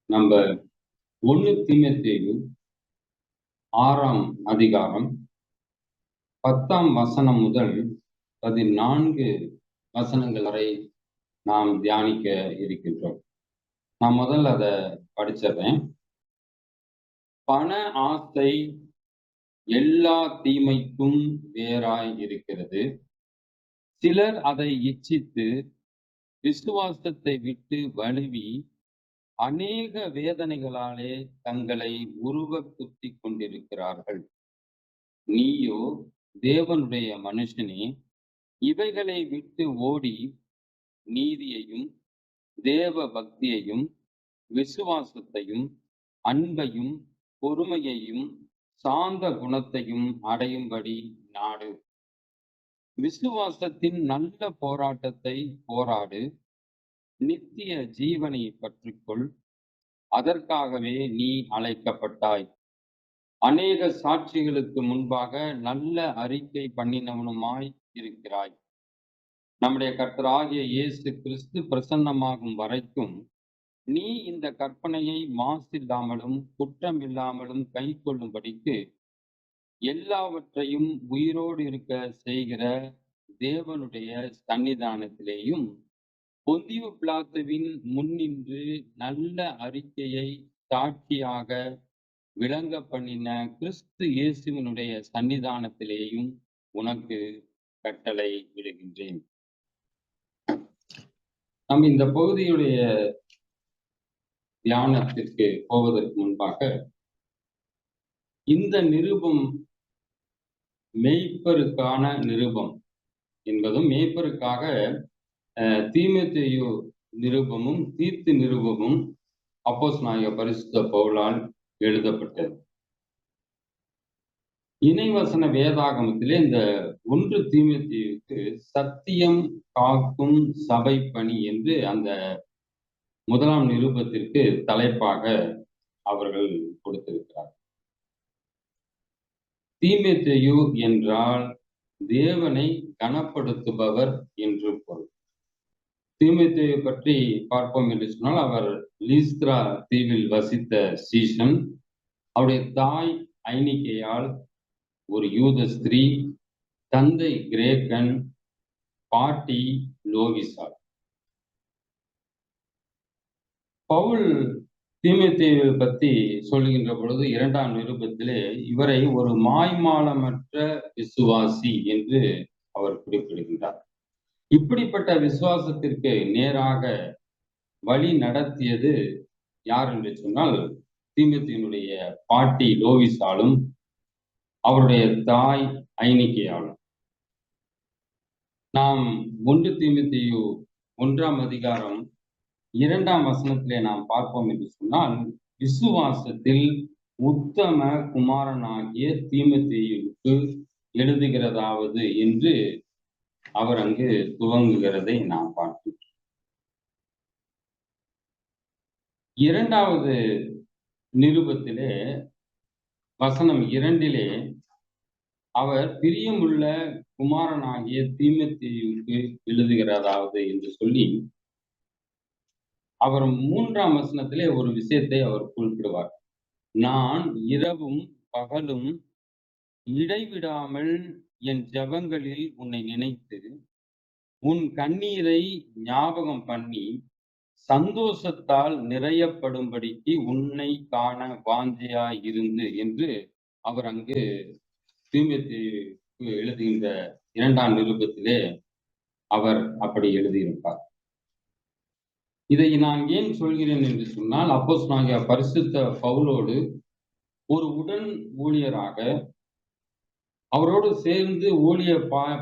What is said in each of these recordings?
நம்ம 1 தீமோத்தேயு 6ஆம் அதிகாரம் 10ஆம் வசனம் முதல் 14 வசனங்கள் வரை நாம் தியானிக்க இருக்கின்றோம். நான் முதல்ல அதை படிச்சிடுறேன். பண ஆசை எல்லா தீமைக்கும் வேறாய் இருக்கிறது. சிலர் அதை இச்சித்து விசுவாசத்தை விட்டு வழுவி அநேக வேதனைகளாலே தங்களை உருவக் குத்திக் கொண்டிருக்கிறார்கள். நீயோ தேவனுடைய மனுஷனே, இவைகளை விட்டு ஓடி நீதியையும் தேவ பக்தியையும் விசுவாசத்தையும் அன்பையும் பொறுமையையும் சாந்த குணத்தையும் அடையும்படி நாடு. விசுவாசத்தின் நல்ல போராட்டத்தை போராடு. நித்திய ஜீவனை பற்றிக்கொள். அதற்காகவே நீ அழைக்கப்பட்டாய். அநேக சாட்சிகளுக்கு முன்பாக நல்ல அறிக்கை பண்ணினவனுமாய் இருக்கிறாய். நம்முடைய கர்த்தராகிய இயேசு கிறிஸ்து பிரசன்னமாகும் வரைக்கும் நீ இந்த கற்பனையை மாசில்லாமலும் குற்றமில்லாமலும் கைக்கொள்ளும்படிக்கு எல்லாவற்றையும் உயிரோடு இருக்க செய்கிற தேவனுடைய சன்னிதானத்திலேயும் பொந்தியு பிலாத்துவின் முன்னின்று நல்ல அறிக்கையை சாட்சியாக விளங்க பண்ணின கிறிஸ்து இயேசுவினுடைய சன்னிதானத்திலேயும் உனக்கு கட்டளை விடுகின்றேன். நாம் இந்த பகுதியுடைய தியானத்திற்கு போவதற்கு முன்பாக இந்த நிருபம் மேய்ப்பருக்கான நிருபம் என்பதும் மேய்ப்பருக்காக தீமோத்தேயு நிருபமும் தீத்து நிருபமும் அப்போஸ்தலனாகிய பரிசுத்த பவுலால் எழுதப்பட்டது. இணைவசன வேதாகமத்திலே இந்த 1 தீமோத்தேயுவுக்கு சத்தியம் காக்கும் சபை பணி என்று அந்த 1ஆம் நிருபத்திற்கு தலைப்பாக அவர்கள் கொடுத்திருக்கிறார். தீமோத்தேயு என்றால் தேவனை கனப்படுத்துபவர் என்று பொருள். தீமோத்தேயு பற்றி பார்ப்போம் என்று சொன்னால், அவர் லீஸ்திரா தீவில் வசித்த சீஷன். அவருடைய தாய் ஐனிகேயால் ஒரு யூத ஸ்திரீ, தந்தை கிரேக்கன், பாட்டி லோகிசால். பவுல் தீமோத்தேயுவை பற்றி சொல்லுகின்ற பொழுது 2ஆம் நிருபத்திலே இவரை ஒரு மாய்மாலமற்ற விசுவாசி என்று அவர் குறிப்பிடுகின்றார். இப்படிப்பட்ட விசுவாசத்திற்கு நேராக வழி நடத்தியது யார் என்று சொன்னால், தீமோத்தேயுனுடைய பாட்டி லோகிசாலும் அவருடைய தாய் ஐனிகேயாலும். நாம் 1 தீமோத்தேயு 1ஆம் அதிகாரம் 2ஆம் வசனத்திலே நாம் பார்ப்போம் என்று சொன்னால், விசுவாசத்தில் உத்தம குமாரனாகிய தீமோத்தேயுவுக்கு எழுதுகிறதாவது என்று அவர் அங்கு துவங்குகிறதை நாம் பார்க்கிறோம். 2வது நிருபத்திலே வசனம் 2 அவர் பிரியமுள்ள குமாரனாகிய தீமோத்தேயுவுக்கு எழுதுகிறதாவது என்று சொல்லி, அவர் 3ஆம் வசனத்திலே ஒரு விஷயத்தை அவர் குறிப்பிடுவார். நான் இரவும் பகலும் இடைவிடாமல் என் ஜெபங்களில் உன்னை நினைத்து உன் கண்ணீரை ஞாபகம் பண்ணி சந்தோஷத்தால் நிறையப்படும்படிக்கு உன்னை காண வாஞ்சையாய் இருந்து என்று அவர் அங்கு தீமோத்தேயுவுக்கு எழுதுகின்ற 2ஆம் நிருபத்திலே அவர் அப்படி எழுதியிருப்பார். இதை நான் ஏன் சொல்கிறேன் என்று சொன்னால், அப்போஸ்தலனாகிய பரிசுத்த பவுலோடு ஒரு உடன் ஊழியராக, அவரோடு சேர்ந்து ஊழிய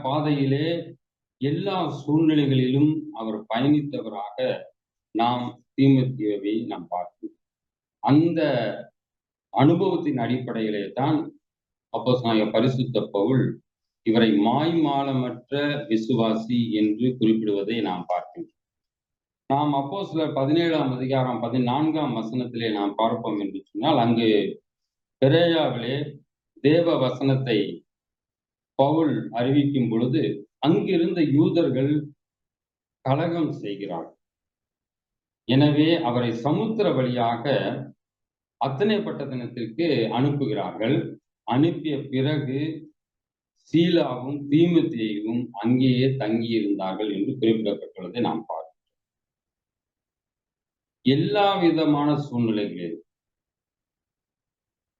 பாதையிலே எல்லா சூழ்நிலைகளிலும் அவர் பயணித்தவராக நாம் தீமோத்தேயுவை நாம் பார்க்கிறோம். அந்த அனுபவத்தின் அடிப்படையிலே தான் அப்போஸ்தலனாகிய பரிசுத்த பவுல் இவரை மாய்மாலமற்ற விசுவாசி என்று குறிப்பிடுவதை நாம் பார்க்கிறோம். நாம் அப்போஸ்தலர் 17ஆம் அதிகாரம் 14ஆம் வசனத்திலே நாம் பார்ப்போம் என்று சொன்னால், அங்கு பெரேயாவிலே தேவ வசனத்தை பவுல் அறிவிக்கும் பொழுது அங்கிருந்த யூதர்கள் கலகம் செய்கிறார்கள். எனவே அவரை சமுத்திர வழியாக அத்தனை பட்டணத்திற்கு அனுப்புகிறார்கள். அனுப்பிய பிறகு சீலாவும் தீமோத்தேயுவும் அங்கேயே தங்கியிருந்தார்கள் என்று குறிப்பிடப்பட்டுள்ளதை நாம் பார்க்கிறோம். எல்லா விதமான சூழ்நிலைகளிலும்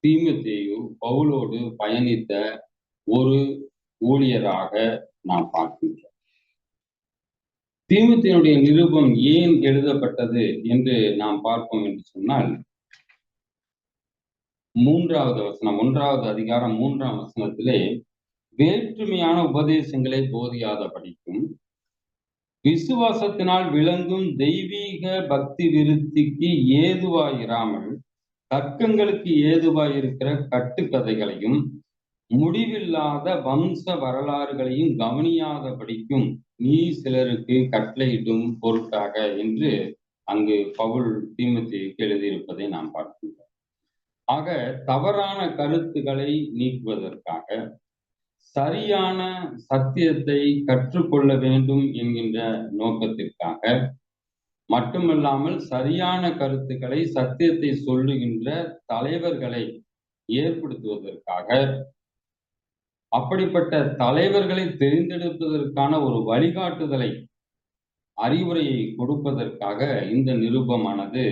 தீமோத்தேயு பவுலோடு பயணித்த ஒரு ஊழியராக நாம் பார்க்கின்றோம். தீமோத்தேயுடைய நிருபம் ஏன் எழுதப்பட்டது என்று நாம் பார்ப்போம் என்று சொன்னால், 3வது வசனம், 1வது அதிகாரம் 3ஆம் வசனத்திலே, வேற்றுமையான உபதேசங்களை போதியாதபடிக்கும் விசுவாசத்தினால் விளங்கும் தெய்வீக பக்தி விருத்திக்கு ஏதுவாயிராமல் தர்க்கங்களுக்கு ஏதுவாயிருக்கிற கட்டுக்கதைகளையும் முடிவில்லாத வம்ச வரலாறுகளையும் கவனியாதபடிக்கும் நீ சிலருக்கு கட்டளையிடும் பொருட்டாக என்று அங்கு பவுல் தீமோத்தேயுவுக்கு எழுதியிருப்பதை நாம் பார்க்கின்றோம். ஆக தவறான கருத்துக்களை நீக்குவதற்காக சரியான சத்தியத்தை கற்றுக்கொள்ள வேண்டும் என்கின்ற நோக்கத்திற்காக மட்டுமல்லாமல் சரியான கருத்துக்களை, சத்தியத்தை சொல்லுகின்ற தலைவர்களை ஏற்படுத்துவதற்காக, அப்படிப்பட்ட தலைவர்களை தெரிந்தெடுப்பதற்கான ஒரு வழிகாட்டுதலை, அறிவுரையை கொடுப்பதற்காக இந்த நிருபமானது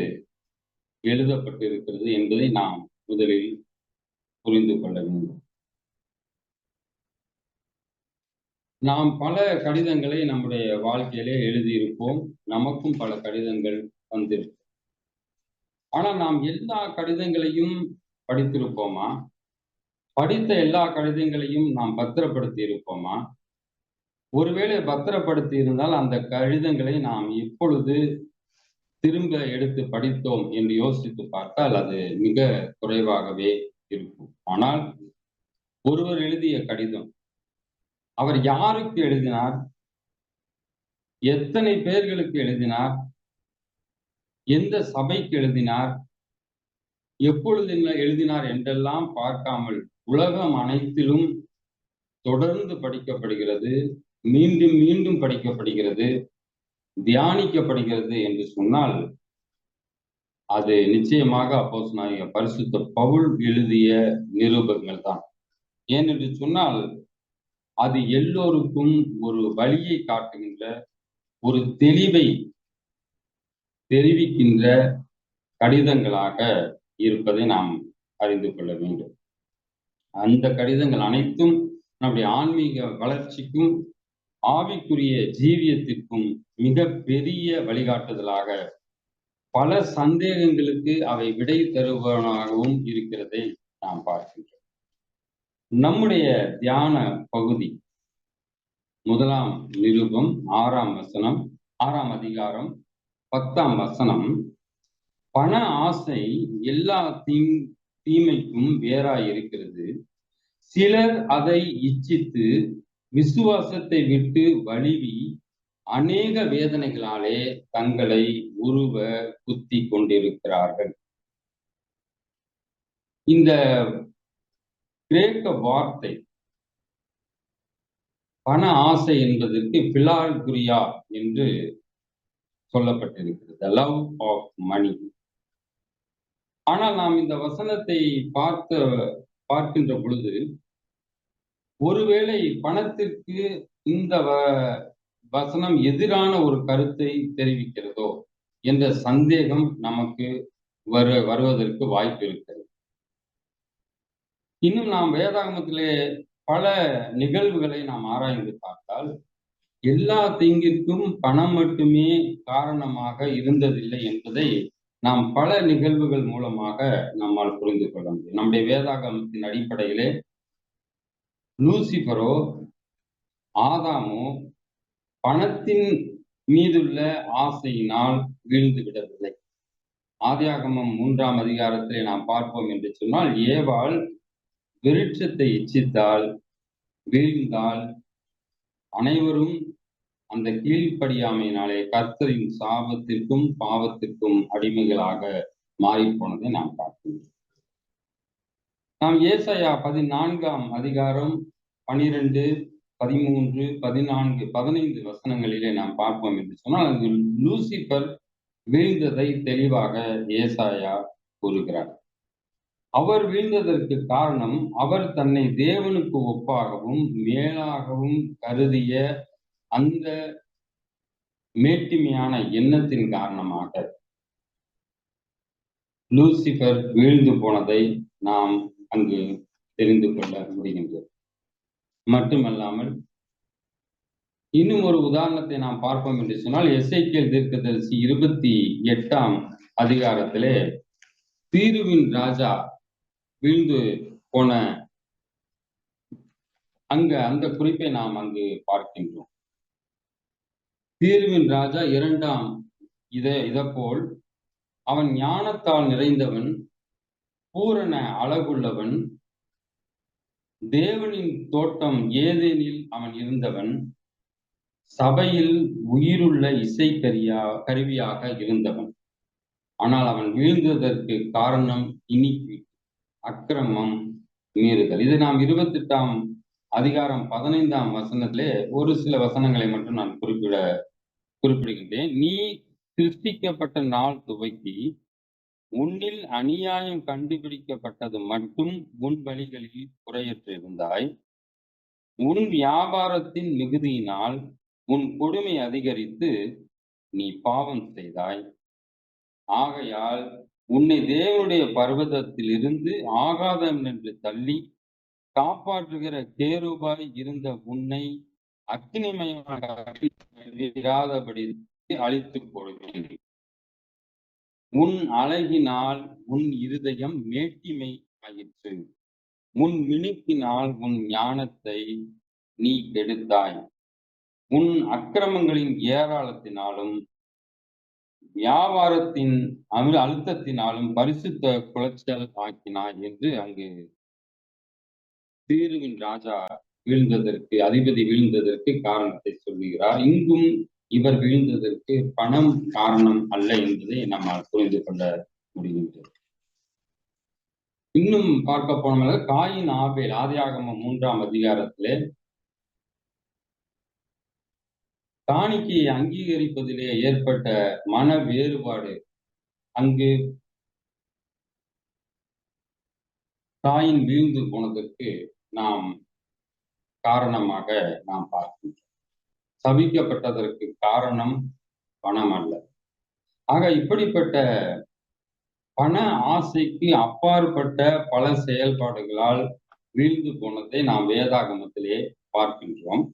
எழுதப்பட்டிருக்கிறது என்பதை நாம் முதலில் புரிந்து கொள்ள வேண்டும். நாம் பல கடிதங்களை நம்முடைய வாழ்க்கையிலே எழுதியிருப்போம். நமக்கும் பல கடிதங்கள் வந்திருக்கும். ஆனால் நாம் எல்லா கடிதங்களையும் படித்திருப்போமா? படித்த எல்லா கடிதங்களையும் நாம் பத்திரப்படுத்தி இருப்போமா? ஒருவேளை பத்திரப்படுத்தி இருந்தால் அந்த கடிதங்களை நாம் இப்பொழுது திரும்ப எடுத்து படித்தோம் என்று யோசித்து பார்த்தால் அது மிக குறைவாகவே இருக்கும். ஆனால் ஒருவர் எழுதிய கடிதம், அவர் யாருக்கு எழுதினார், எத்தனை பேர்களுக்கு எழுதினார், எந்த சபைக்கு எழுதினார், எப்பொழுது எழுதினார் என்றெல்லாம் பார்க்காமல் உலகம் அனைத்திலும் தொடர்ந்து படிக்கப்படுகிறது, மீண்டும் மீண்டும் படிக்கப்படுகிறது, தியானிக்கப்படுகிறது என்று சொன்னால் அது நிச்சயமாக அப்போஸ்தலனாகிய பரிசுத்த பவுல் எழுதிய நிருபங்கள் தான். ஏனென்று சொன்னால் அது எல்லோருக்கும் ஒரு வழியை காட்டுகின்ற, ஒரு தெளிவை தெரிவிக்கின்ற கடிதங்களாக இருப்பதை நாம் அறிந்து கொள்ள வேண்டும். அந்த கடிதங்கள் அனைத்தும் நம்முடைய ஆன்மீக வளர்ச்சிக்கும் ஆவிக்குரிய ஜீவியத்திற்கும் மிக பெரிய வழிகாட்டுதலாக, பல சந்தேகங்களுக்கு அவை விடை தருவனாகவும் இருக்கிறதை நாம் பார்க்கின்றோம். நம்முடைய தியான பகுதி 1ஆம் நிருபம் 6ஆம் வசனம், 6ஆம் அதிகாரம் 10ஆம் வசனம். பண ஆசை எல்லா தீமைக்கும் வேறாய் இருக்கிறது. சிலர் அதை இச்சித்து விசுவாசத்தை விட்டு வழுவி அநேக வேதனைகளாலே தங்களை உருவ குத்தி கொண்டிருக்கிறார்கள். இந்த கிரேக்க வார்த்தை பண ஆசை என்பதற்கு பிலால்குரியா என்று சொல்லப்பட்டிருக்கிறது, லவ் ஆஃப் மணி. ஆனால் நாம் இந்த வசனத்தை பார்க்கின்ற பொழுது ஒருவேளை பணத்திற்கு இந்த வசனம் எதிரான ஒரு கருத்தை தெரிவிக்கிறதோ என்ற சந்தேகம் நமக்கு வருவதற்கு வாய்ப்பு இருக்கிறது. இன்னும் நாம் வேதாகமத்திலே பல நிகழ்வுகளை நாம் ஆராய்ந்து பார்த்தால் எல்லா தீங்கிற்கும் பணம் மட்டுமே காரணமாக இருந்ததில்லை என்பதை நாம் பல நிகழ்வுகள் மூலமாக நம்மால் புரிந்து கொள்ள முடியும். நம்முடைய வேதாகமத்தின் அடிப்படையிலே லூசிபரோ ஆதாமோ பணத்தின் மீதுள்ள ஆசையினால் வீழ்ந்து விடவில்லை. ஆதியாகமம் 3ஆம் அதிகாரத்திலே நாம் பார்ப்போம் என்று சொன்னால், ஏவாள் விருட்சத்தை இச்சித்தால், வீழ்ந்தால், அனைவரும் அந்த கீழ்ப்படியாமையினாலே கர்த்தரின் சாபத்திற்கும் பாவத்திற்கும் அடிமைகளாக மாறிப்போனதை நாம் பார்க்கிறோம். நாம் ஏசாயா 14ஆம் அதிகாரம் 12, 13, 14, 15 வசனங்களிலே நாம் பார்ப்போம் என்று சொன்னால், அங்கு லூசிபர் வீழ்ந்ததை தெளிவாக ஏசாயா கூறுகிறார். அவர் வீழ்ந்ததற்கு காரணம் அவர் தன்னை தேவனுக்கு ஒப்பாகவும் மேலாகவும் கருதிய அந்த மேட்டிமையான எண்ணத்தின் காரணமாக லூசிபர் வீழ்ந்து போனதை நாம் அங்கு தெரிந்து கொள்ள முடிகின்றது. மட்டுமல்லாமல் இன்னும் ஒரு உதாரணத்தை நாம் பார்ப்போம் என்று சொன்னால், எசேக்கியேல் தீர்க்கதரிசி 28ஆம் அதிகாரத்திலே தீருவின் ராஜா வீழ்ந்து போன அந்த குறிப்பை நாம் அங்கு பார்க்கின்றோம். தீருவின் ராஜா 2ஆம் இதப்போல் அவன் ஞானத்தால் நிறைந்தவன், பூரண அழகுள்ளவன், தேவனின் தோட்டம் ஏதேனில் அவன் இருந்தவன், சபையில் உயிருள்ள இசை கருவியாக இருந்தவன். ஆனால் அவன் வீழ்ந்ததற்கு காரணம் இனிப்பு, அக்கிரமம், மீறுதல். இது நாம் 28ஆம் அதிகாரம் 15ஆம் வசனத்திலே ஒரு சில வசனங்களை மட்டும் நான் குறிப்பிடுகின்றேன். நீ சிருஷ்டிக்கப்பட்ட நாள் துவக்கி உன்னில் அநியாயம் கண்டுபிடிக்கப்பட்டது மட்டும் உன் வழிகளில் குறையற்றிருந்தாய். உன் வியாபாரத்தின் மிகுதியினால் உன் கொடுமை அதிகரித்து நீ பாவம் செய்தாய். ஆகையால் உன்னை தேவனுடைய பர்வதத்தில் இருந்து ஆகாதம் என்று தள்ளி காப்பாற்றுகிற கேருபாய் இருந்த உன்னை அக்கினிமயமாகாதபடி அழித்துப் போடுவேன். உன் அழகினால் உன் இருதயம் மேட்டிமை ஆயிற்று. உன் மினுக்கினால் உன் ஞானத்தை நீ கெடுத்தாய். உன் அக்கிரமங்களின் ஏராளத்தினாலும் வியாபாரத்தின் அழுத்தத்தினாலும் பரிசுத்த குலைச்சல் ஆக்கினாய் என்று அங்கு தீருவின் ராஜா வீழ்ந்ததற்கு, அதிபதி வீழ்ந்ததற்கு காரணத்தை சொல்லுகிறார். இங்கும் இவர் வீழ்ந்ததற்கு பணம் காரணம் அல்ல என்பதை நம்மால் புரிந்து கொள்ள முடிகின்றது. இன்னும் பார்க்க போனோம்னா, காயின் ஆபேல் ஆதியாகமம் 3ஆம் அதிகாரத்திலே காணிக்கையை அங்கீகரிப்பதிலே ஏற்பட்ட மன வேறுபாடு அங்கு காயின் வீழ்ந்து போனதற்கு நாம் காரணமாக நாம் பார்க்கின்றோம். சபிக்கப்பட்டதற்கு காரணம் பணம் அல்ல. ஆக இப்படிப்பட்ட பண ஆசைக்கு அப்பாற்பட்ட பல செயல்பாடுகளால் வீழ்ந்து போனதை நாம் வேதாகமத்திலே பார்க்கின்றோம்.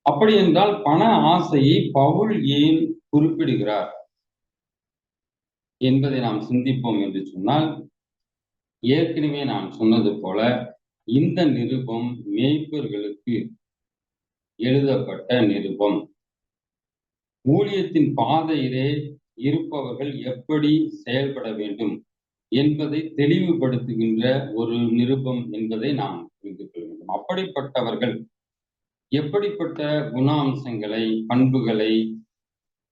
அப்படி என்றால் பண ஆசையை பவுல் ஏன் குறிப்பிடுகிறார் என்பதை நாம் சிந்திப்போம் என்று சொன்னால், ஏற்கனவே நான் சொன்னது போல இந்த நிருபம் மேய்ப்பர்களுக்கு எழுதப்பட்ட நிருபம். ஊழியத்தின் பாதையிலே இருப்பவர்கள் எப்படி செயல்பட வேண்டும் என்பதை தெளிவுபடுத்துகின்ற ஒரு நிருபம் என்பதை நாம் புரிந்து கொள்ள வேண்டும். அப்படிப்பட்டவர்கள் எப்படிப்பட்ட குணாம்சங்களை, பண்புகளை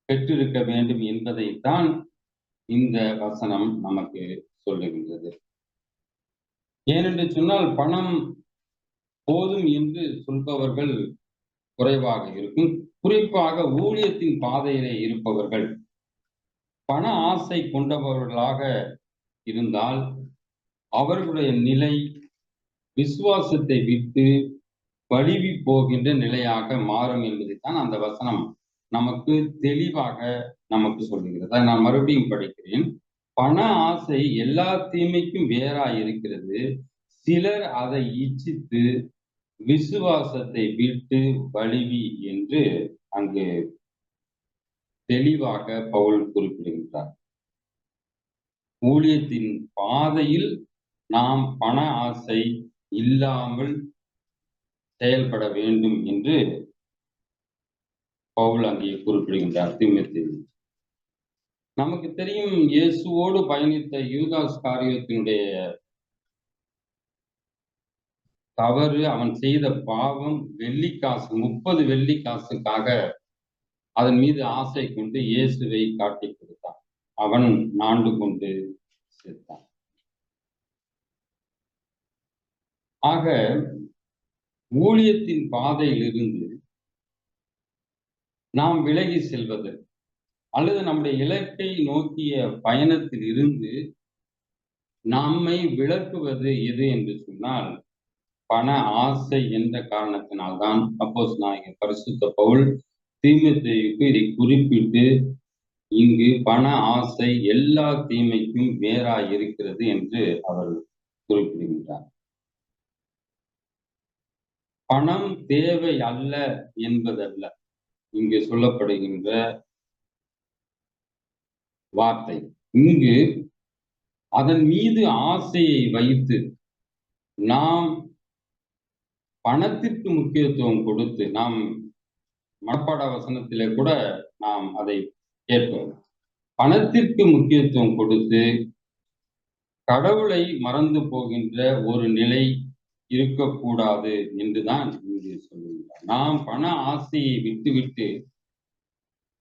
பெற்றிருக்க வேண்டும் என்பதைத்தான் இந்த வசனம் நமக்கு சொல்லுகின்றது. ஏனென்று சொன்னால், பணம் போதும் என்று சொல்பவர்கள் குறைவாக இருக்கும். குறிப்பாக ஊழியத்தின் பாதையிலே இருப்பவர்கள் பண ஆசை கொண்டவர்களாக இருந்தால் அவர்களுடைய நிலை விசுவாசத்தை விட்டு வழுவி போகின்ற நிலையாக மாறும் என்பதைத்தான் அந்த வசனம் நமக்கு தெளிவாக நமக்கு சொல்லுகிறது. அதை நான் மறுபடியும் படிக்கிறேன். பண ஆசை எல்லா தீமைக்கும் வேறாய் இருக்கிறது. சிலர் அதை இச்சித்து விசுவாசத்தை விட்டு வழுவி என்று அங்கு தெளிவாக பவுல் குறிப்பிடுகின்றார். ஊழியத்தின் பாதையில் நாம் பண ஆசை இல்லாமல் செயல்பட வேண்டும் என்று பவுல் அங்கே குறிப்பிடுகின்றார். தீமோத்தேயு, நமக்கு தெரியும், இயேசுவோடு பயணித்த யூதாஸ் காரியத்தினுடைய தவறு, அவன் செய்த பாவம், வெள்ளிக்காசு 30 வெள்ளிக்காசுக்காக அதன் மீது ஆசை கொண்டு இயேசுவை காட்டி கொடுத்தான். அவன் நாண்டு கொண்டு செத்தான். ஆக ஊழியத்தின் பாதையிலிருந்து நாம் விலகி செல்வது, அல்லது நம்முடைய இலக்கை நோக்கிய பயணத்தில் இருந்து நம்மை விலக்குவது எது என்று சொன்னால் பண ஆசை என்ற காரணத்தினால்தான் அப்போஸ்தலனாகிய பரிசுத்த பவுல் தீமோத்தேயுவுக்கு இதை குறிப்பிட்டு இங்கு பண ஆசை எல்லா தீமைக்கும் வேறாய் இருக்கிறது என்று அவர் குறிப்பிடுகின்றார். பணம் தேவை அல்ல என்பதல்ல இங்கு சொல்லப்படுகின்ற வார்த்தை. இங்கு அதன் மீது ஆசையை வைத்து நாம் பணத்திற்கு முக்கியத்துவம் கொடுத்து நாம் மனப்பாட வசனத்திலே கூட நாம் அதை கேட்போம். பணத்திற்கு முக்கியத்துவம் கொடுத்து கடவுளை மறந்து போகின்ற ஒரு நிலை இருக்கக்கூடாது என்றுதான் இங்கு சொல்லுகிறார். நாம் பண ஆசையை விட்டுவிட்டு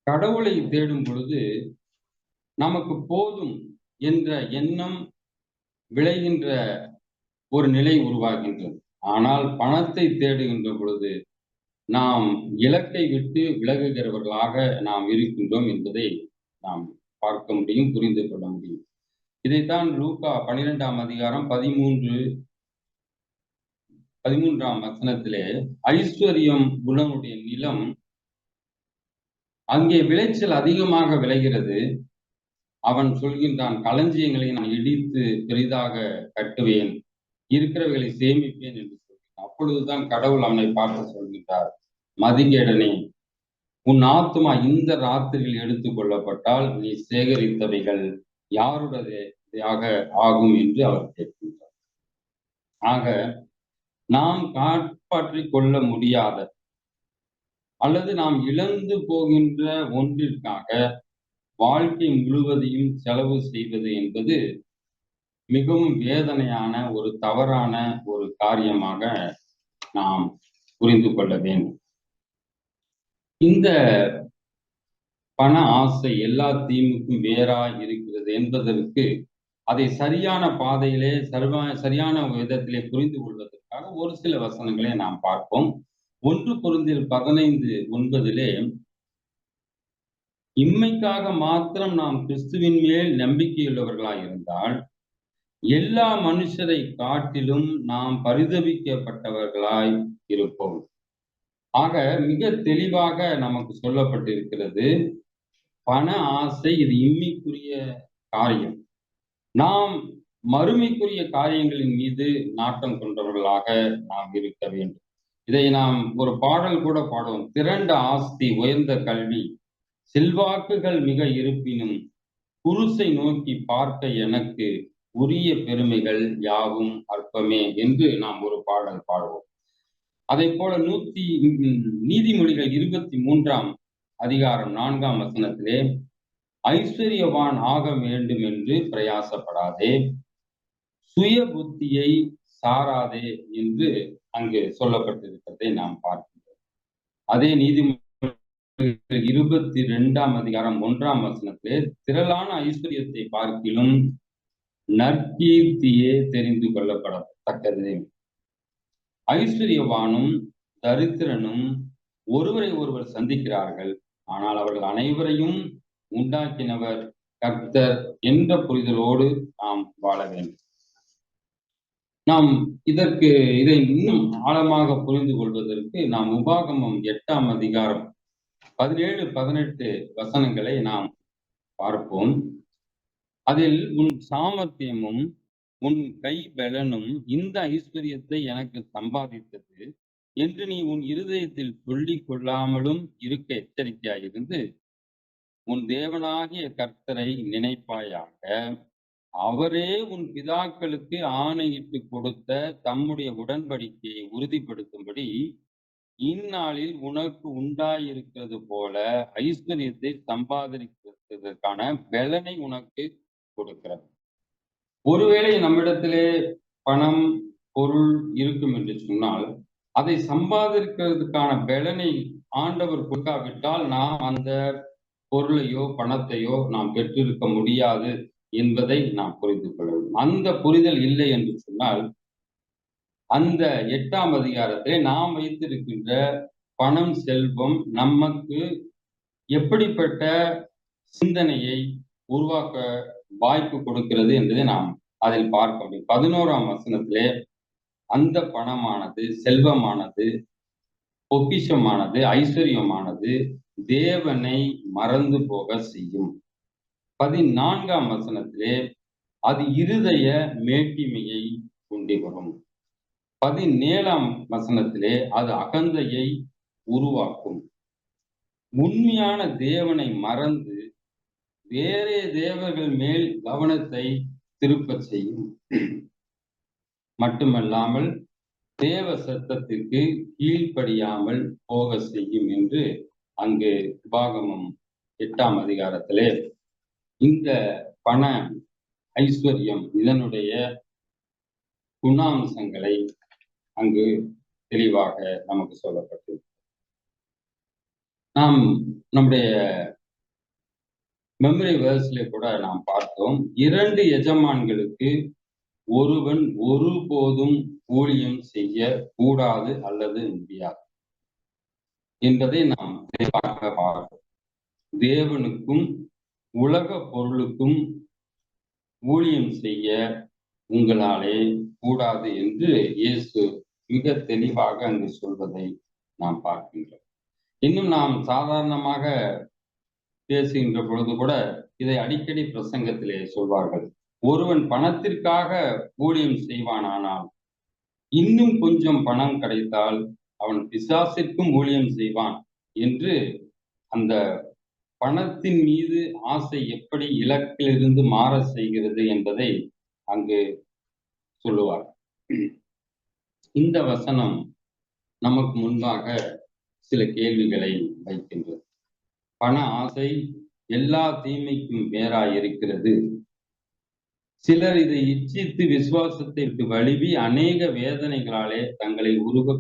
கடவுளை தேடும் பொழுது நமக்கு போதும் என்ற எண்ணம் விளைகின்ற ஒரு நிலை உருவாகின்றது. ஆனால் பணத்தை தேடுகின்ற பொழுது நாம் இலக்கை விட்டு விலகுகிறவர்களாக நாம் இருக்கின்றோம் என்பதை நாம் பார்க்க முடியும், புரிந்து கொள்ள முடியும். இதைத்தான் லூக்கா 12ஆம் அதிகாரம் 13ஆம் வசனத்திலே ஐஸ்வர்யம் உள்ள நிலம் அங்கே விளைச்சல் அதிகமாக விளைகிறது. அவன் சொல்கின்றான், களஞ்சியங்களை நான் இடித்து பெரிதாக கட்டுவேன், இருக்கிறவைகளை சேமிப்பேன் என்று சொல்கிறான். அப்பொழுதுதான் கடவுள் அவனை பார்த்து சொல்கின்றார், மதிகேடனே, உன் ஆத்துமா இந்த ராத்திரியில் எடுத்துக் கொள்ளப்பட்டால் நீ சேகரித்தவைகள் யாருடையதாக ஆகும் என்று அவர் கேட்கின்றார். ஆக நாம் காப்பாற்றிக் கொள்ள முடியாத அல்லது நாம் இழந்து போகின்ற ஒன்றிற்காக வாழ்க்கை முழுவதையும் செலவு செய்வது என்பது மிகவும் வேதனையான ஒரு தவறான ஒரு காரியமாக நாம் புரிந்து கொள்ள வேண்டும். இந்த பண ஆசை எல்லா தீமைக்கும் வேறாய் இருக்கிறது என்பதற்கு அதை சரியான பாதையிலே சரியான விதத்திலே புரிந்து கொள்வதற்காக ஒரு சில வசனங்களை நாம் பார்ப்போம். 1 கொரிந்தியர் 15:9 இம்மைக்காக மாத்திரம் நாம் கிறிஸ்துவின் மேல் நம்பிக்கையுள்ளவர்களாய் இருந்தால் எல்லா மனுஷரை காட்டிலும் நாம் பரிதபிக்கப்பட்டவர்களாய் இருப்போம். ஆக மிக தெளிவாக நமக்கு சொல்லப்பட்டிருக்கிறது, பண ஆசை இது இம்மைக்குரிய காரியம். நாம் மறுமைக்குரிய காரியங்களின் மீது நாட்டம் கொண்டவர்களாக நாம் இருக்க வேண்டும். இதை நாம் ஒரு பாடல் கூட பாடுவோம். திரண்ட ஆஸ்தி, உயர்ந்த கல்வி, செல்வாக்குகள் மிக இருப்பினும் குருசை நோக்கி பார்க்க எனக்கு உரிய பெருமைகள் யாவும் அற்பமே என்று நாம் ஒரு பாடல் பாடுவோம். அதே போல நீதிமொழிகள் 23ஆம் அதிகாரம் 4ஆம் வசனத்திலே ஐஸ்வர்யவான் ஆக வேண்டும் என்று பிரயாசப்படாதே, சுய புத்தியை சாராதே என்று அங்கு சொல்லப்பட்டிருக்கிறதை நாம் பார்க்கிறோம். அதே நீதிமொழிகள் 22ஆம் அதிகாரம் 1ஆம் வசனத்திலே திரளான ஐஸ்வர்யத்தை பார்க்கிலும் நற்கீர்த்தியே தெரிந்து கொள்ளப்படத்தக்கது. ஐஸ்வர்யவானும் தரித்திரனும் ஒருவரை ஒருவர் சந்திக்கிறார்கள், ஆனால் அவர்கள் அனைவரையும் உண்டாக்கினவர் கர்த்தர் என்ற புரிதலோடு நாம் வாழ வேண்டும். நாம் இதை இன்னும் ஆழமாக புரிந்து கொள்வதற்கு நாம் உபாகமம் 8ஆம் அதிகாரம் 17-18 வசனங்களை நாம் பார்ப்போம். அதில் உன் சாமர்த்தியமும் உன் கை பலனும் இந்த ஐஸ்வர்யத்தை எனக்கு சம்பாதித்தது என்று நீ உன் இருதயத்தில் சொல்லிக் கொள்ளாமலும் இருக்க எச்சரிக்கையாயிருந்து உன் தேவனாகிய கர்த்தரை நினைப்பாயாக. அவரே உன் பிதாக்களுக்கு ஆணையிட்டு கொடுத்த தம்முடைய உடன்படிக்கையை உறுதிப்படுத்தும்படி இந்நாளில் உனக்கு உண்டாயிருக்கிறது போல ஐஸ்வர்யத்தை சம்பாதிக்கிறதுக்கான பலனை உனக்கு கொடுக்கிறார். ஒருவேளை நம்மிடத்திலே பணம் பொருள் இருக்கும் என்று சொன்னால் அதை சம்பாதிக்கிறதுக்கான பலனை ஆண்டவர் கொடுக்காவிட்டால் நாம் அந்த பொருளையோ பணத்தையோ நாம் பெற்றிருக்க முடியாது என்பதை நாம் புரிந்து கொள்ள வேண்டும். அந்த புரிதல் இல்லை என்று சொன்னால் அந்த 8ஆம் அதிகாரத்திலே நாம் வைத்திருக்கின்ற பணம் செல்வம் நமக்கு எப்படிப்பட்ட சிந்தனையை உருவாக்க வாய்ப்பு கொடுக்கிறது என்பதை நாம் அதில் பார்க்க முடியும். 11ஆம் வசனத்திலே அந்த பணமானது, செல்வமானது, பொக்கிஷமானது, ஐஸ்வர்யமானது தேவனை மறந்து போக செய்யும். 14ஆம் வசனத்திலே அது இருதய மேட்டிமையை கொண்டு வரும். 17ஆம் வசனத்திலே அது அகந்தையை உருவாக்கும். உண்மையான தேவனை மறந்து வேறே தேவர்கள் மேல் கவனத்தை திருப்பச் செய்யும். மட்டுமல்லாமல் தேவ சத்தத்திற்கு கீழ்ப்படியாமல் போக செய்யும் என்று அங்கு உபாகமம் 8ஆம் அதிகாரத்திலே இந்த பண ஐஸ்வர்யம் இதனுடைய குணாம்சங்களை அங்கு தெளிவாக நமக்கு சொல்லப்பட்டது. நாம் நம்முடைய மெமரி வேர்ஸ்ல கூட நாம் பார்த்தோம், 2 எஜமான்களுக்கு ஒருவன் ஒருபோதும் ஊழியம் செய்ய கூடாது அல்லது முடியாது என்பதை நாம் தெளிவாக பார்த்தோம். தேவனுக்கும் உலக பொருளுக்கும் ஊழியம் செய்ய உங்களாலே கூடாது என்று இயேசு மிக தெளிவாக அங்கு சொல்வதை நாம் பார்க்கின்றோம். இன்னும் நாம் சாதாரணமாக பேசுகின்ற பொழுது கூட இதை அடிக்கடி பிரசங்கத்திலே சொல்வார்கள். ஒருவன் பணத்திற்காக ஊழியம் செய்வானானால் இன்னும் கொஞ்சம் பணம் கிடைத்தால் அவன் பிசாசிற்கும் ஊழியம் செய்வான் என்று அந்த பணத்தின் மீது ஆசை எப்படி இலக்கிலிருந்து மாற செய்கிறது என்பதை அங்கு சொல்லுவார். இந்த வசனம் நமக்கு முன்பாக சில கேள்விகளை வைக்கின்றது. பண ஆசை எல்லா தீமைக்கும் வேறாய் இருக்கிறது. சிலர் இதை இச்சித்து விசுவாசத்தை விட்டு வழுவி அநேக வேதனைகளாலே தங்களை உருக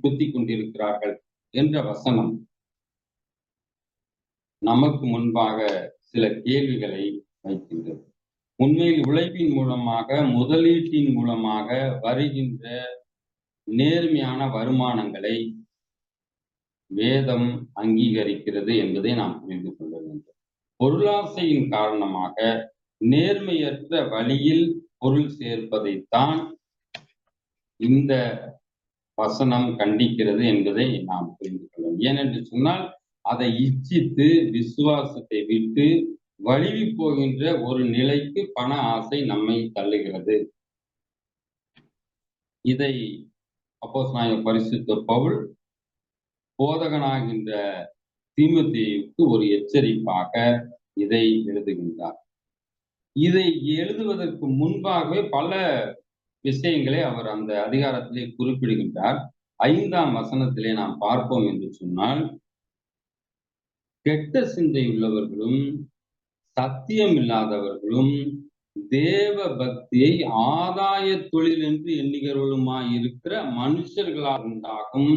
குத்தி கொண்டிருக்கிறார்கள் என்ற வசனம் நமக்கு முன்பாக சில கேள்விகளை வைக்கின்றது. உண்மையில் உழைப்பின் மூலமாக, முதலீட்டின் மூலமாக வருகின்ற நேர்மையான வருமானங்களை வேதம் அங்கீகரிக்கிறது என்பதை நாம் புரிந்து கொள்ள வேண்டும். பொருளாசையின் காரணமாக நேர்மையற்ற வழியில் பொருள் சேர்ப்பதைத்தான் இந்த வசனம் கண்டிக்கிறது என்பதை நாம் புரிந்து கொள்ளலாம். ஏனென்று சொன்னால் அதை இச்சித்து விசுவாசத்தை விட்டு வழுவி போகின்ற ஒரு நிலைக்கு பண ஆசை நம்மை தள்ளுகிறது. இதை அப்போஸ்தலனாகிய பரிசுத்த பவுல் போதகனாகின்ற தீமோத்தேயுவுக்கு ஒரு எச்சரிப்பாக இதை எழுதுகின்றார். இதை எழுதுவதற்கு முன்பாகவே பல விஷயங்களை அவர் அந்த அதிகாரத்திலே குறிப்பிடுகின்றார். 5ஆம் வசனத்திலே நாம் பார்ப்போம் என்று சொன்னால், கெட்ட சிந்தை உள்ளவர்களும் சத்தியம் இல்லாதவர்களும் தேவ பக்தியை ஆதாய தொழில் என்று எண்ணுகிறவர்களுமாய் இருக்கிற மனுஷர்களால் உண்டாகும்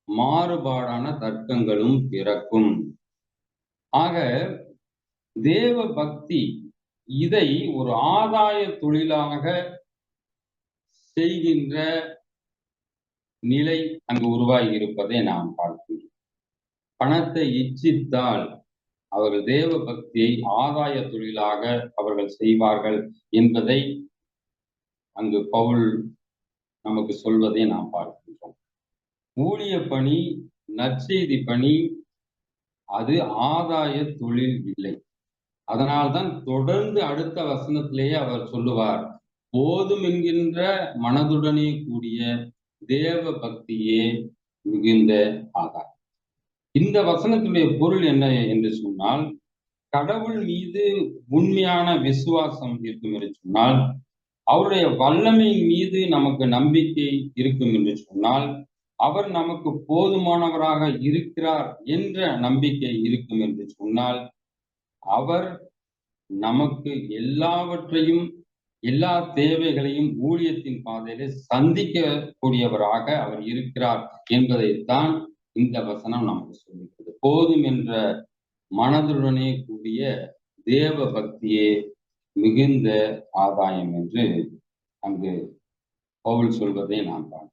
மாறுபாடான தர்க்கங்களும் பிறக்கும். ஆக தேவ பக்தி இதை ஒரு ஆதாய தொழிலாக செய்கின்ற நிலை அங்கு உருவாகி இருப்பதை நாம் பார்க்கிறோம். பணத்தை இச்சித்தால் அவர்கள் தேவ பக்தியை ஆதாய தொழிலாக அவர்கள் செய்வார்கள் என்பதை அங்கு பவுல் நமக்கு சொல்வதை நாம் பார்க்கின்றோம். ஊழிய பணி, நற்செய்தி பணி அது ஆதாய தொழில் இல்லை. அதனால்தான் தொடர்ந்து அடுத்த வசனத்திலேயே அவர் சொல்லுவார், போதும் என்கின்ற மனதுடனே கூடிய தேவ பக்தியே மிகுந்த ஆதாயம். இந்த வசனத்துடைய பொருள் என்ன என்று சொன்னால், கடவுள் மீது உண்மையான விசுவாசம் இருக்கும் என்று சொன்னால், அவருடைய வல்லமையின் மீது நமக்கு நம்பிக்கை இருக்கும் என்று சொன்னால், அவர் நமக்கு போதுமானவராக இருக்கிறார் என்ற நம்பிக்கை இருக்கும் என்று சொன்னால், அவர் நமக்கு எல்லாவற்றையும், எல்லா தேவைகளையும் ஊழியத்தின் பாதையிலே சந்திக்கக்கூடியவராக அவர் இருக்கிறார் என்பதைத்தான் இந்த வசனம் நமக்கு சொல்லுகிறது. போதும் என்ற மனதுடனே கூடிய தேவ பக்தியே மிகுந்த ஆதாயம் என்று அங்கு பவுல் சொல்வதை நாம் பார்க்கிறோம்.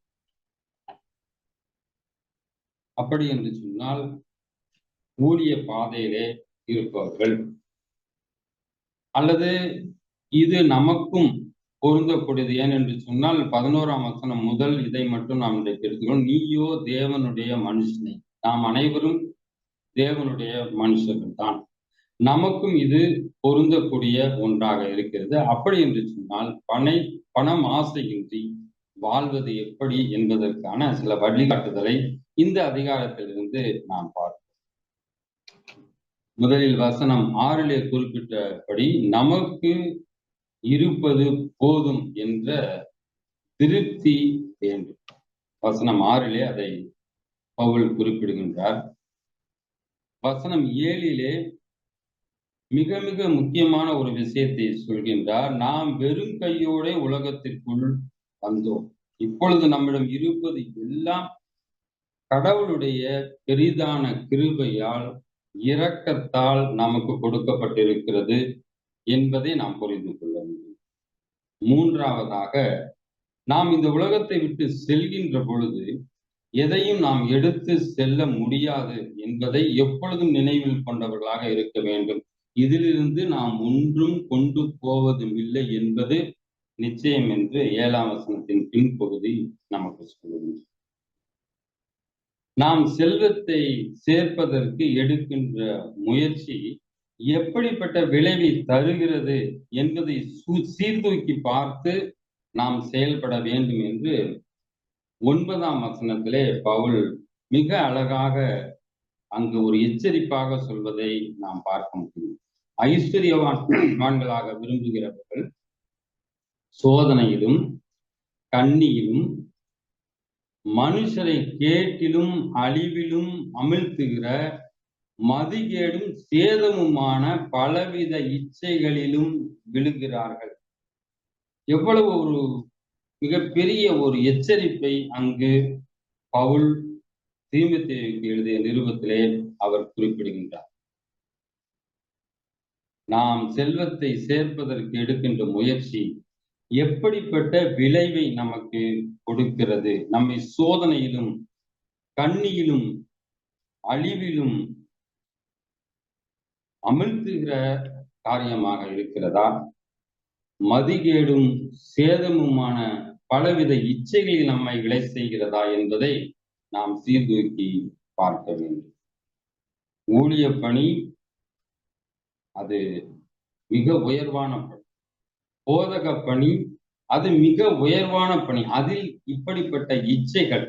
அப்படி என்று சொன்னால் ஊழிய பாதையிலே இருப்பவர்கள் அல்லது இது நமக்கும் பொருந்தக்கூடியது. ஏனென்று சொன்னால் 11ஆம் வசனம் முதல் இதை மட்டும் நாம் இன்றைக்கு எடுத்துக்கொள்வோம். நீயோ தேவனுடைய மனுஷனே. நாம் அனைவரும் தேவனுடைய மனுஷர்கள் தான். நமக்கும் இது பொருந்தக்கூடிய ஒன்றாக இருக்கிறது. அப்படி என்று சொன்னால் பணம் ஆசையின்றி வாழ்வது எப்படி என்பதற்கான சில வழிகாட்டுதலை இந்த அதிகாரத்திலிருந்து நாம் பார்ப்போம். முதலில் வசனம் 6 குறிப்பிட்டபடி நமக்கு இருப்பது போதும் என்ற திருப்தி வேண்டும். வசனம் 6 அதை பவுல் குறிப்பிடுகின்றார். வசனம் 7 மிக மிக முக்கியமான ஒரு விஷயத்தை சொல்கின்றார். நாம் வெறும் கையோட உலகத்திற்குள் வந்தோம். இப்பொழுது நம்மிடம் இருப்பது எல்லாம் கடவுளுடைய பெரிதான கிருபையால் இரக்கத்தால் நமக்கு கொடுக்கப்பட்டிருக்கிறது என்பதை நாம் புரிந்து கொள்ள வேண்டும். மூன்றாவதாக, நாம் இந்த உலகத்தை விட்டு செல்கின்ற பொழுது எதையும் நாம் எடுத்து செல்ல முடியாது என்பதை எப்பொழுதும் நினைவில் கொண்டவர்களாக இருக்க வேண்டும். இதிலிருந்து நாம் ஒன்றும் கொண்டு போவதும் இல்லை என்பது நிச்சயம் என்று 7ஆம் வசனத்தின் பின்பகுதி நமக்கு சொல்லுகின்றது. நாம் செல்வத்தை சேர்ப்பதற்கு எடுக்கின்ற முயற்சி எப்படிப்பட்ட விளைவை தருகிறது என்பதை சீர்தூக்கி பார்த்து நாம் செயல்பட வேண்டும் என்று 9ஆம் வசனத்திலே பவுல் மிக அழகாக அங்கு ஒரு எச்சரிப்பாக சொல்வதை நாம் பார்க்க முடியும். ஐஸ்வர்யவான்களாக விரும்புகிறவர்கள் சோதனையிலும் கண்ணியிலும் மனுஷரை கேட்டிலும் அழிவிலும் அமிழ்த்துகிற மதிகேடும் சேதமுமான பலவித இச்சைகளிலும் விழுகிறார்கள். எவ்வளவு ஒரு மிகப்பெரிய ஒரு எச்சரிப்பை அங்கு பவுல் தீமோத்தேயுவுக்கு எழுதிய நிருபத்திலே அவர் குறிப்பிடுகின்றார். நாம் செல்வத்தை சேர்ப்பதற்கு எடுக்கின்ற முயற்சி எப்படிப்பட்ட விளைவை நமக்கு கொடுக்கிறது, நம்மை சோதனையிலும் கண்ணியிலும் அழிவிலும் அமிழ்த்துகிற காரியமாக இருக்கிறதா, மதிகேடும் சேதமுமான பலவித இச்சைகளில் நம்மை விளை செய்கிறதா என்பதை நாம் சீர்தூக்கி பார்க்க வேண்டும். ஊழிய பணி அது மிக உயர்வான பணி. போதக பணி அது மிக உயர்வான பணி. அதில் இப்படிப்பட்ட இச்சைகள்,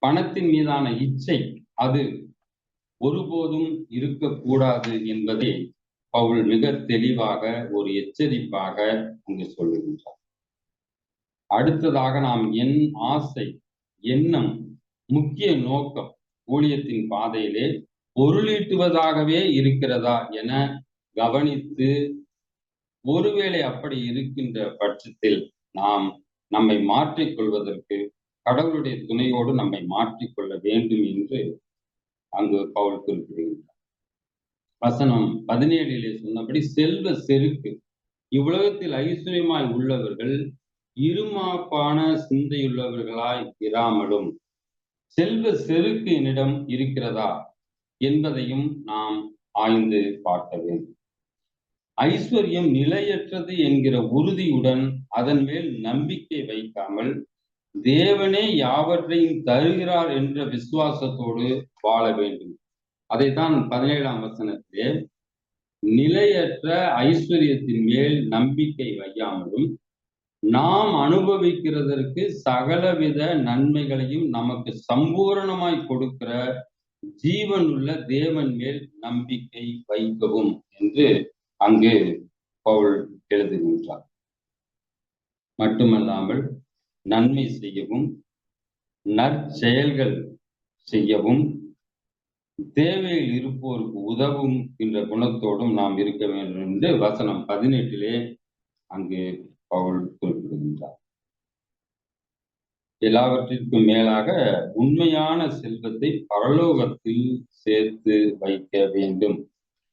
பணத்தின் மீதான இச்சை அது ஒருபோதும் இருக்கக்கூடாது என்பதை பவுல் மிக தெளிவாக ஒரு எச்சரிப்பாக அங்கு சொல்லுகின்றார். அடுத்ததாக நாம் என் ஆசை, எண்ணம், முக்கிய நோக்கம் ஊழியத்தின் பாதையிலே பொருளீட்டுவதாகவே இருக்கிறதா என கவனித்து, ஒருவேளை அப்படி இருக்கின்ற பட்சத்தில் நாம் நம்மை மாற்றிக்கொள்வதற்கு கடவுளுடைய துணையோடு நம்மை மாற்றிக்கொள்ள வேண்டும் என்று அங்கு பவுல் குறிப்பிடுகின்றார். வசனம் 17 சொன்னபடி செல்வ செருக்கு, இவ்வுலகத்தில் ஐஸ்வர்யமாய் உள்ளவர்கள் இருமாப்பான சிந்தையுள்ளவர்களாய் இராமலும் செல்வ செருக்கு என்னிடம் இருக்கிறதா என்பதையும் நாம் ஆய்ந்து பார்க்க வேண்டும். ஐஸ்வர்யம் நிலையற்றது என்கிற உறுதியுடன் அதன் மேல் நம்பிக்கை வைக்காமல் தேவனே யாவற்றையும் தருகிறார் என்ற விசுவாசத்தோடு வாழ வேண்டும். அதைத்தான் 17ஆம் வசனத்திலே நிலையற்ற ஐஸ்வர்யத்தின் மேல் நம்பிக்கை வையாமலும் நாம் அனுபவிக்கிறதற்கு சகலவித நன்மைகளையும் நமக்கு சம்பூரணமாய் கொடுக்கிற ஜீவனுள்ள தேவன் மேல் நம்பிக்கை வைக்கவும் என்று அங்கு பவுல் எழுதுகின்றார். மட்டுமல்லாமல் நன்மை செய்யவும் நற்செயல்கள் செய்யவும் தேவையில் இருப்போருக்கு உதவும் என்ற குணத்தோடும் நாம் இருக்க வேண்டும் என்று வசனம் 18 அங்கு பவுல் குறிப்பிடுகின்றார். எல்லாவற்றிற்கும் மேலாக உண்மையான செல்வத்தை பரலோகத்தில் சேர்த்து வைக்க வேண்டும்.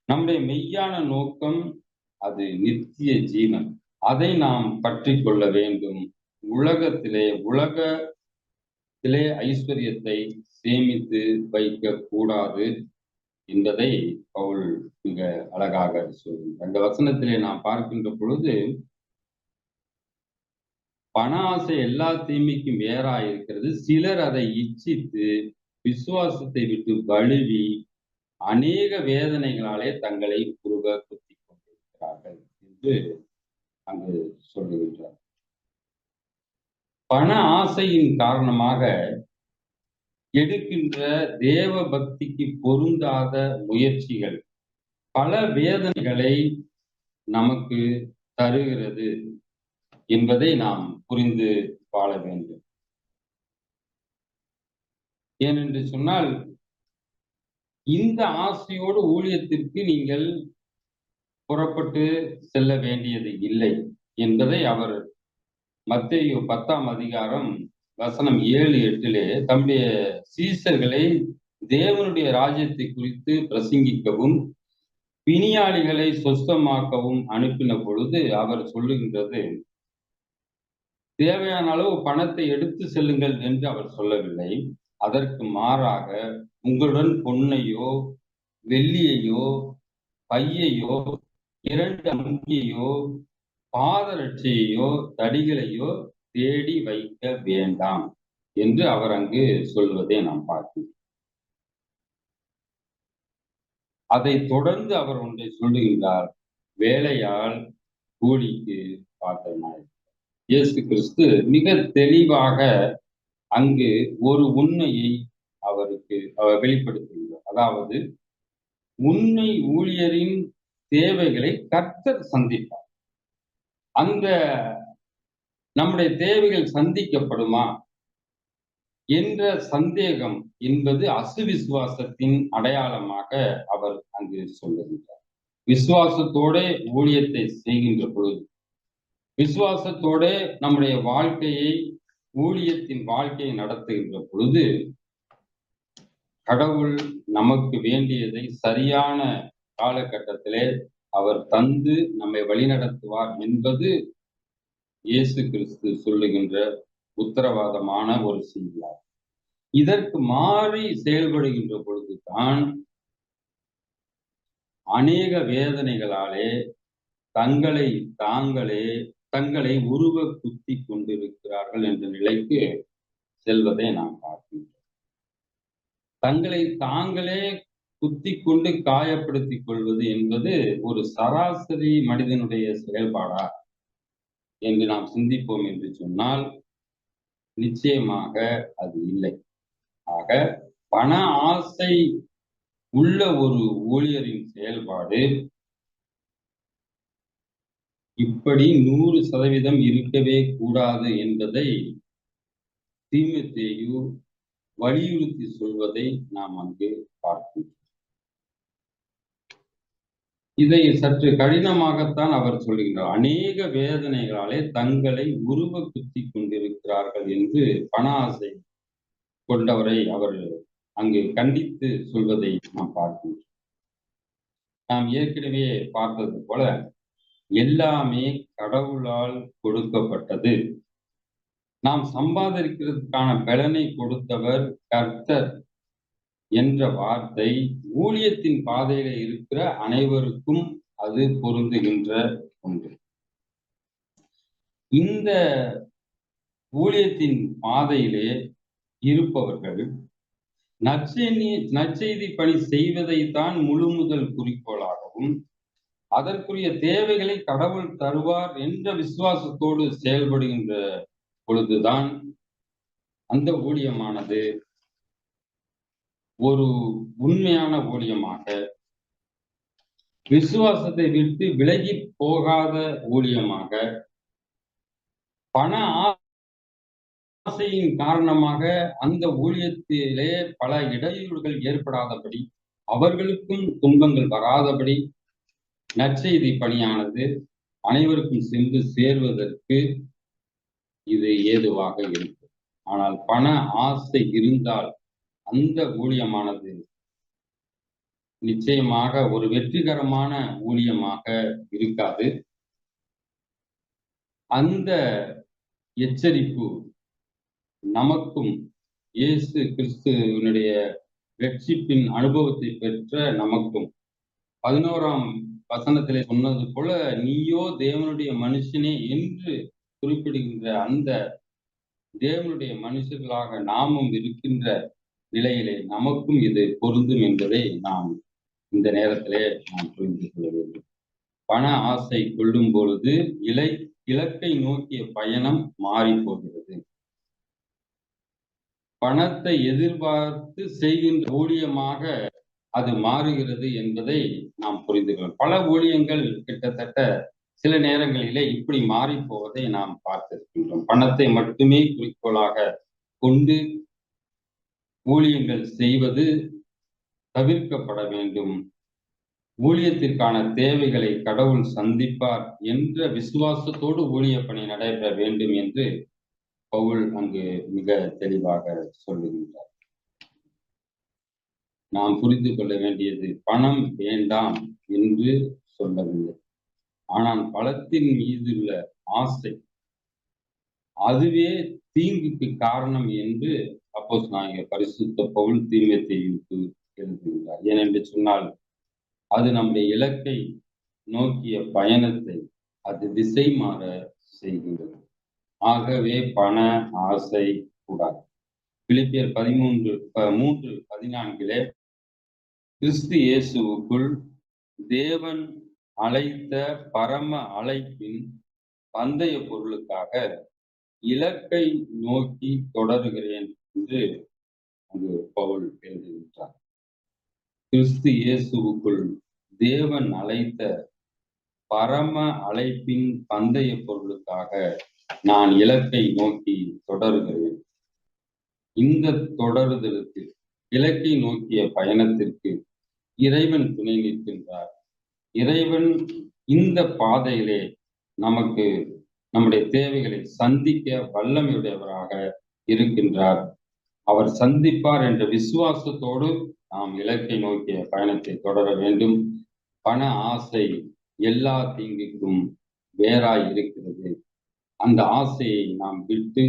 நம்முடைய மெய்யான நோக்கம் அது நித்திய ஜீவன். அதை நாம் பற்றி கொள்ள வேண்டும். உலகத்திலே ஐஸ்வர்யத்தை சேமித்து வைக்க கூடாது. என்பதை பவுல் மிக அழகாக சொல்கின்றார். அந்த வசனத்திலே நாம் பார்க்கின்ற பொழுது, பண ஆசை எல்லா தீமைக்கும் வேறாய் இருக்கிறது. சிலர் அதை இச்சித்து விசுவாசத்தை விட்டு வழுவி அநேக வேதனைகளாலே தங்களை உருவ குத்திக் கொண்டிருக்கிறார்கள் என்று அங்கு சொல்லுகின்றார். பண ஆசையின் காரணமாக எடுக்கின்ற தேவ பக்திக்கு பொருந்தாத முயற்சிகள் பல வேதனைகளை நமக்கு தருகிறது என்பதை நாம் புரிந்து வாழ வேண்டும். ஏனென்று சொன்னால், இந்த ஆசையோடு ஊழியத்திற்கு நீங்கள் புறப்பட்டு செல்ல வேண்டியது இல்லை என்பதை அவர் மத்தேயு 10ஆம் அதிகாரம் வசனம் 7, 8 தம்முடைய சீசர்களை தேவனுடைய ராஜ்யத்தை குறித்து பிரசங்கிக்கவும் பிணியாளிகளை சொஸ்தமாக்கவும் அனுப்பின பொழுது அவர் சொல்லுகின்றது, தேவையான அளவு பணத்தை எடுத்து செல்லுங்கள் என்று அவர் சொல்லவில்லை. அதற்கு மாறாக உங்களுடன் பொன்னையோ வெள்ளியையோ பையையோ 2 அங்கியையோ பாதரட்சையையோ தடிகளையோ தேடி வைக்க வேண்டாம் என்று அவர் அங்கு சொல்வதை நாம் பார்க்கிறோம். அதை தொடர்ந்து அவர் ஒன்றை சொல்லுகின்றார், வேலையால் கூலிக்கு பாத்திரனாய். இயேசு கிறிஸ்து மிக தெளிவாக அங்கு ஒரு உண்மையை அவர் வெளிப்படுத்துகின்றார். அதாவது உண்மை ஊழியரின் தேவைகளை கர்த்தர் சந்திப்பார். அந்த நம்முடைய தேவைகள் சந்திக்கப்படுமா என்ற சந்தேகம் என்பது அசுவிசுவாசத்தின் அடையாளமாக அவர் அங்கு சொல்லுகின்றார். விசுவாசத்தோட ஊழியத்தை செய்கின்ற பொழுது, விசுவாசத்தோட நம்முடைய வாழ்க்கையை ஊழியத்தின் வாழ்க்கையை நடத்துகின்ற பொழுது, கடவுள் நமக்கு வேண்டியதை சரியான காலகட்டத்திலே அவர் தந்து நம்மை வழிநடத்துவார் என்பது இயேசு கிறிஸ்து சொல்லுகின்ற உத்தரவாதமான ஒரு செய்தியாகும். இதற்கு மாறி செயல்படுகின்ற பொழுதுதான் அநேக வேதனைகளாலே தங்களை உருவ குத்தி கொண்டிருக்கிறார்கள் என்ற நிலைக்கு செல்வதை நாம் பார்க்கின்றோம். தங்களை தாங்களே குத்தி கொண்டு காயப்படுத்திக் கொள்வது என்பது ஒரு சராசரி மனிதனுடைய செயல்பாடா என்று நாம் சிந்திப்போம் என்று சொன்னால் நிச்சயமாக அது இல்லை. ஆக பண ஆசை உள்ள ஒரு ஊழியரின் செயல்பாடு இப்படி 100% இருக்கவே கூடாது என்பதை தீமோத்தேயு வலியுறுத்தி சொல்வதை நாம் அங்கு பார்க்கிறோம். இதை சற்று கடினமாகத்தான் அவர் சொல்லுகின்றார். அநேக வேதனைகளாலே தங்களை உருவ குத்தி கொண்டிருக்கிறார்கள் என்று பண ஆசை கொண்டவரை அவர் அங்கு கண்டித்து சொல்வதை நாம் பார்க்கிறோம். நாம் ஏற்கனவே பார்த்தது போல எல்லாமே கடவுளால் கொடுக்கப்பட்டது. நாம் சம்பாதிக்கிறதுக்கான பலனை கொடுத்தவர் கர்த்தர் என்ற வார்த்தை ஊழியத்தின் பாதையில இருக்கிற அனைவருக்கும் அது பொருந்துகின்ற ஒன்று. இந்த ஊழியத்தின் பாதையிலே இருப்பவர்கள் நற்செய்தி பணி செய்வதைத்தான் முழு முதல் குறிக்கோளாகவும் அதற்குரிய தேவைகளை கடவுள் தருவார் என்ற விசுவாசத்தோடு செயல்படுகின்ற பொழுதுதான் அந்த ஊழியமானது ஒரு உண்மையான ஊழியமாக, விசுவாசத்தை விட்டு விலகி போகாத ஊழியமாக, பண ஆசையின் காரணமாக அந்த ஊழியத்திலே பல இடையூறுகள் ஏற்படாதபடி, அவர்களுக்கும் துன்பங்கள் வராதபடி நற்செய்தி பணியானது அனைவருக்கும் சென்று சேர்வதற்கு இது ஏதுவாக இருக்கும். ஆனால் பண ஆசை இருந்தால் அந்த ஊழியமானது நிச்சயமாக ஒரு வெற்றிகரமான ஊழியமாக இருக்காது. அந்த எச்சரிப்பு நமக்கும் இயேசு கிறிஸ்துவினுடைய ரட்சிப்பின் அனுபவத்தை பெற்ற நமக்கும் 11ஆம் வசனத்திலே சொன்னது போல, நீயோ தேவனுடைய மனுஷனே என்று குறிப்பிடுகின்ற அந்த தேவனுடைய மனுஷர்களாக நாமும் இருக்கின்ற நிலையிலே நமக்கும் இது பொருந்தும் என்பதை நாம் இந்த நேரத்திலே நாம் புரிந்து கொள்ள வேண்டும். பண ஆசை கொள்ளும் பொழுது இலக்கை நோக்கிய பயணம் மாறி போகிறது. பணத்தை எதிர்பார்த்து செய்கின்ற ஊழியமாக அது மாறுகிறது என்பதை நாம் புரிந்து கொள்ளலாம். பல ஊழியங்கள் கிட்டத்தட்ட சில நேரங்களிலே இப்படி மாறி போவதை நாம் பார்த்திருக்கின்றோம். பணத்தை மட்டுமே குறிக்கோளாக கொண்டு ஊழியங்கள் செய்வது தவிர்க்கப்பட வேண்டும். ஊழியத்திற்கான தேவைகளை கடவுள் சந்திப்பார் என்ற விசுவாசத்தோடு ஊழிய பணி நடைபெற வேண்டும் என்று பவுல் அங்கு மிக தெளிவாக சொல்லுகின்றார். நாம் புரிந்து கொள்ள வேண்டியது, பணம் வேண்டாம் என்று சொல்லவில்லை. ஆனால் பணத்தின் மீதுள்ள ஆசை அதுவே தீங்குக்கு காரணம் என்று அப்போஸ்தலனாகிய பரிசுத்த பவுல் தீமோத்தேயுவுக்கு எழுதுகின்றார். ஏனென்று சொன்னால், அது நம்முடைய இலக்கை நோக்கிய பயணத்தை அது திசை மாற செய்கின்றது. ஆகவே பண ஆசை கூடாது. பிலிப்பியர் 3:14 கிறிஸ்து இயேசுவுக்குள் தேவன் அழைத்த பரம அழைப்பின் பந்தய பொருளுக்காக இலக்கை நோக்கி தொடருகிறேன் என்று அங்கு பவுல் எழுதுகின்றார். கிறிஸ்து இயேசுவுக்குள் தேவன் அழைத்த பரம அழைப்பின் பந்தய பொருளுக்காக நான் இலக்கை நோக்கி தொடருகிறேன். இந்த தொடருதலுக்கு, இலக்கை நோக்கிய பயணத்திற்கு இறைவன் துணை நிற்கின்றார். இறைவன் இந்த பாதையிலே நமக்கு நம்முடைய தேவைகளை சந்திக்க வல்லமையுடையவராக இருக்கின்றார். அவர் சந்திப்பார் என்ற விசுவாசத்தோடு நாம் இலக்கை நோக்கிய பயணத்தை தொடர வேண்டும். பண ஆசை எல்லா தீங்குக்கும் வேறாய் இருக்கிறது. அந்த ஆசையை நாம் விட்டு,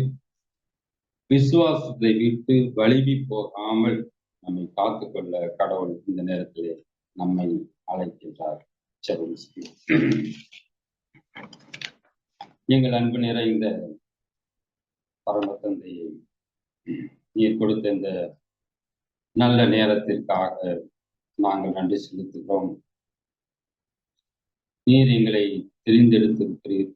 விசுவாசத்தை விட்டு வழுவி போகாமல் நம்மை காத்துக்கொள்ள கடவுள் இந்த நேரத்திலே நம்மை அழைக்கின்றார். எங்கள் அன்பு நிறைந்த பரம தந்தையை, நீர் கொடுத்த இந்த நல்ல நேரத்திற்காக நாங்கள் நன்றி செலுத்துகிறோம். நீர் எங்களை தெரிந்தெடுத்திருக்கிறீர்.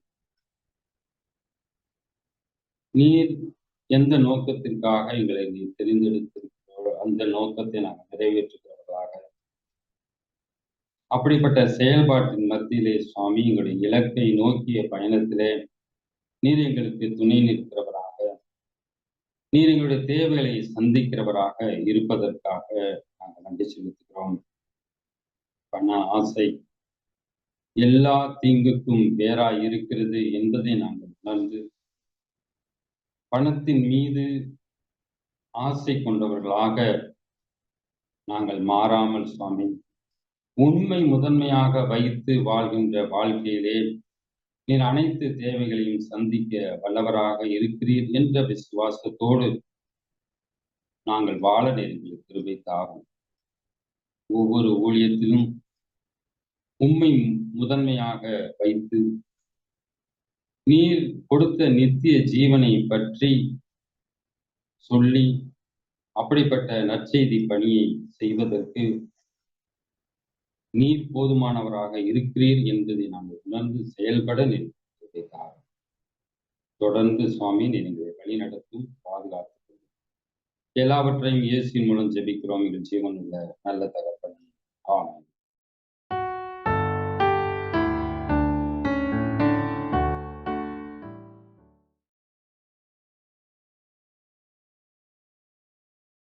நீர் எந்த நோக்கத்திற்காக எங்களை நீர் தெரிந்தெடுத்திருக்கிறோ அந்த நோக்கத்தை நாங்கள் நிறைவேற்றுகிறவர்களாக, அப்படிப்பட்ட செயல்பாட்டின் மத்தியிலே சுவாமி, எங்களுடைய இலக்கை நோக்கிய பயணத்திலே நீர் எங்களுக்கு துணை நிற்கிறவராக, நீர் எங்களுடைய தேவைகளை சந்திக்கிறவராக இருப்பதற்காக நாங்கள் நன்றி செலுத்துகிறோம். பண ஆசை எல்லா தீங்குக்கும் வேறாய் இருக்கிறது என்பதை நாங்கள் உணர்ந்து, பணத்தின் மீது ஆசை கொண்டவர்களாக நாங்கள் மாறாமல் சுவாமி, உண்மை முதன்மையாக வைத்து வாழ்கின்ற வாழ்க்கையிலே நீர் அனைத்து தேவைகளையும் சந்திக்க வல்லவராக இருக்கிறீர் என்ற விசுவாசத்தோடு நாங்கள் வாழ நேரங்களுக்கு கிருபை தாரும். ஒவ்வொரு ஊழியத்திலும் உண்மை முதன்மையாக வைத்து நீர் கொடுத்த நித்திய ஜீவனை பற்றி சொல்லி, அப்படிப்பட்ட நற்செய்தி பணியை செய்வதற்கு நீர் போதுமானவராக இருக்கிறீர் என்பதை நாங்கள் உணர்ந்து செயல்பட நினைத்தார். தொடர்ந்து சுவாமி நீங்கள் வழி நடத்தும், பாதுகாத்து எல்லாவற்றையும் இயேசுவின் மூலம் ஜெபிக்கிறோம். எங்கள் ஜீவனுள்ள நல்ல தகவல்.